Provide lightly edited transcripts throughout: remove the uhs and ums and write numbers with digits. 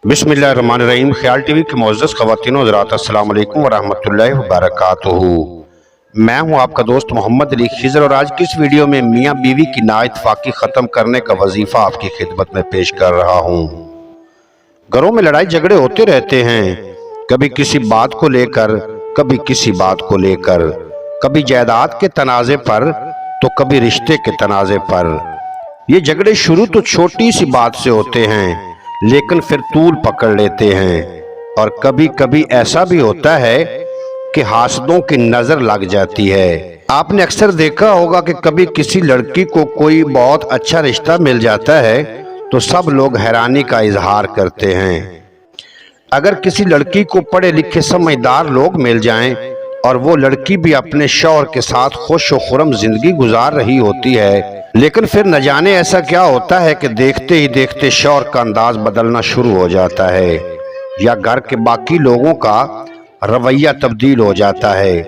बिस्मिल्लाहिर्रहमानिर्रहीम। ख्याल टीवी के मुअज़्ज़ज़ ख़वातीन व हज़रात, अस्सलाम वालेकुम व रहमतुल्लाहि व बरकातुहू। मैं हूं आपका दोस्त मोहम्मद अली खिज़र और आज की इस वीडियो में मियाँ बीवी की नाइतफ़ाक़ी ख़त्म करने का वजीफ़ा आपकी खिदमत में पेश कर रहा हूं। घरों में लड़ाई झगड़े होते रहते हैं, कभी किसी बात को लेकर, कभी किसी बात को लेकर, कभी जायदाद के तनाज़े पर तो कभी रिश्ते के तनाज़े पर। ये झगड़े शुरू तो छोटी सी बात से होते हैं लेकिन फिर तूल पकड़ लेते हैं और कभी कभी ऐसा भी होता है कि हासदों की नजर लग जाती है। आपने अक्सर देखा होगा कि कभी किसी लड़की को कोई बहुत अच्छा रिश्ता मिल जाता है तो सब लोग हैरानी का इजहार करते हैं। अगर किसी लड़की को पढ़े लिखे समझदार लोग मिल जाएं और वो लड़की भी अपने शौहर के साथ खुश व खुर्रम जिंदगी गुजार रही होती है, लेकिन फिर न जाने ऐसा क्या होता है कि देखते ही देखते शौहर का अंदाज बदलना शुरू हो जाता है या घर के बाकी लोगों का रवैया तब्दील हो जाता है।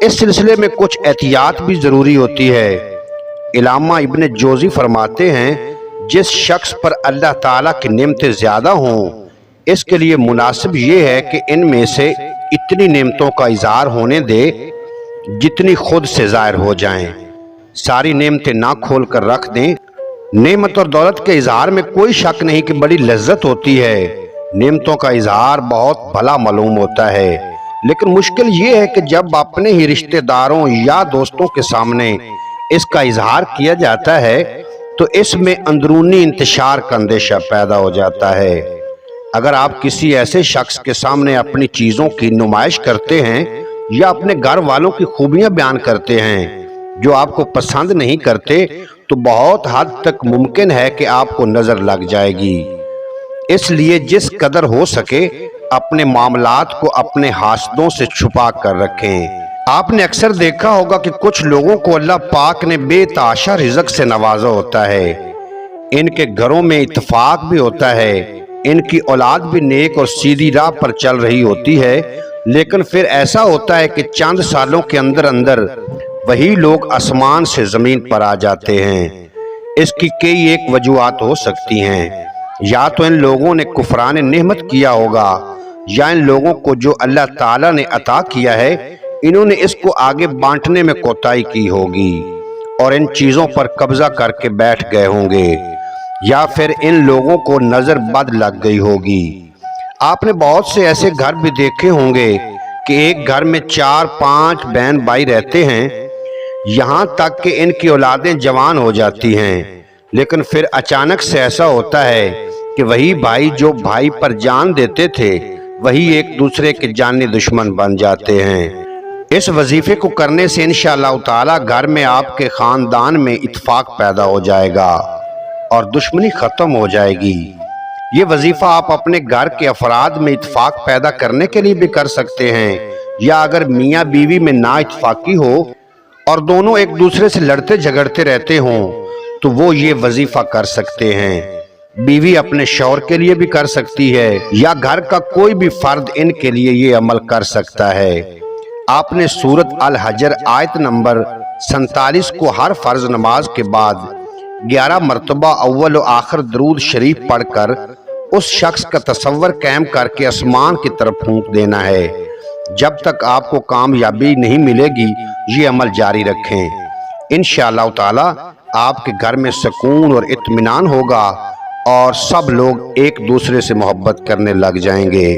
इस सिलसिले में कुछ एहतियात भी जरूरी होती है। इल्लामा इब्न जोज़ी फरमाते हैं, जिस शख्स पर अल्लाह ताला की नेमतें ज्यादा हों, इसके लिए मुनासिब ये है कि इनमें से इतनी नेमतों का इजहार होने दे जितनी खुद से जाहिर हो जाएं। सारी नेमतें ना खोल कर रख दें। नेमत और दौलत के इजहार में कोई शक नहीं कि बड़ी लज्जत होती है। नेमतों का इजहार बहुत भला मालूम होता है, लेकिन मुश्किल ये है कि जब अपने ही रिश्तेदारों या दोस्तों के सामने इसका इजहार किया जाता है तो इसमें अंदरूनी इंतशार का अंदेशा पैदा हो जाता है। अगर आप किसी ऐसे शख्स के सामने अपनी चीजों की नुमाइश करते हैं या अपने घर वालों की खूबियां बयान करते हैं जो आपको पसंद नहीं करते तो बहुत हद तक मुमकिन है कि आपको नजर लग जाएगी। इसलिए जिस कदर हो सके अपने मामलात को अपने हासदों से छुपा कर रखें। आपने अक्सर देखा होगा कि कुछ लोगों को अल्लाह पाक ने बेताशा रिज़्क से नवाजा होता है। इनके घरों में इत्तेफाक भी होता है, इनकी औलाद भी नेक और सीधी राह पर चल रही होती है, लेकिन फिर ऐसा होता है कि चंद सालों के अंदर अंदर वही लोग आसमान से जमीन पर आ जाते हैं। इसकी कई एक वजूहात हो सकती हैं। या तो इन लोगों ने कुफरान नेमत किया होगा या इन लोगों को जो अल्लाह ताला ने अता किया है इन्होंने इसको आगे बांटने में कोताही की होगी और इन चीजों पर कब्जा करके बैठ गए होंगे, या फिर इन लोगों को नजर बद लग गई होगी। आपने बहुत से ऐसे घर भी देखे होंगे कि एक घर में 4-5 बहन भाई रहते हैं, यहाँ तक कि इनकी औलादें जवान हो जाती हैं, लेकिन फिर अचानक से ऐसा होता है कि वही भाई जो भाई पर जान देते थे वही एक दूसरे के जानी दुश्मन बन जाते हैं। इस वजीफे को करने से इंशाअल्लाह ताला घर में आपके खानदान में इत्तेफाक पैदा हो जाएगा और दुश्मनी खत्म हो जाएगी। ये वजीफा आप अपने घर के अफराद में इत्तेफाक पैदा करने के लिए भी कर सकते हैं, या अगर मियाँ बीवी में ना इत्तेफाकी हो और दोनों एक दूसरे से लड़ते झगड़ते रहते हों तो वो ये वजीफा कर सकते हैं। बीवी अपने शौहर के लिए भी कर सकती है या घर का कोई भी फर्द इनके लिए ये अमल कर सकता है। आपने सूरत अल हजर आयत नंबर 47 को हर फर्ज नमाज के बाद 11 मरतबा अव्वल व आखिर दरूद शरीफ पढ़कर उस शख्स का तसव्वुर कायम करके आसमान की तरफ फूंक देना है। जब तक आपको कामयाबी नहीं मिलेगी ये अमल जारी रखें। इंशाअल्लाह ताला आपके घर में सुकून और इत्मीनान होगा और सब लोग एक दूसरे से मोहब्बत करने लग जाएंगे।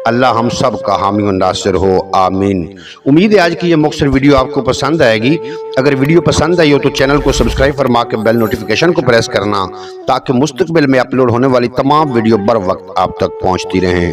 अल्लाह हम सब का हामी और नासिर हो, आमीन। उम्मीद है आज की ये मुख्तसर वीडियो आपको पसंद आएगी। अगर वीडियो पसंद आई हो तो चैनल को सब्सक्राइब फरमा के बेल नोटिफिकेशन को प्रेस करना ताकि मुस्तकबिल में अपलोड होने वाली तमाम वीडियो बर वक्त आप तक पहुँचती रहें।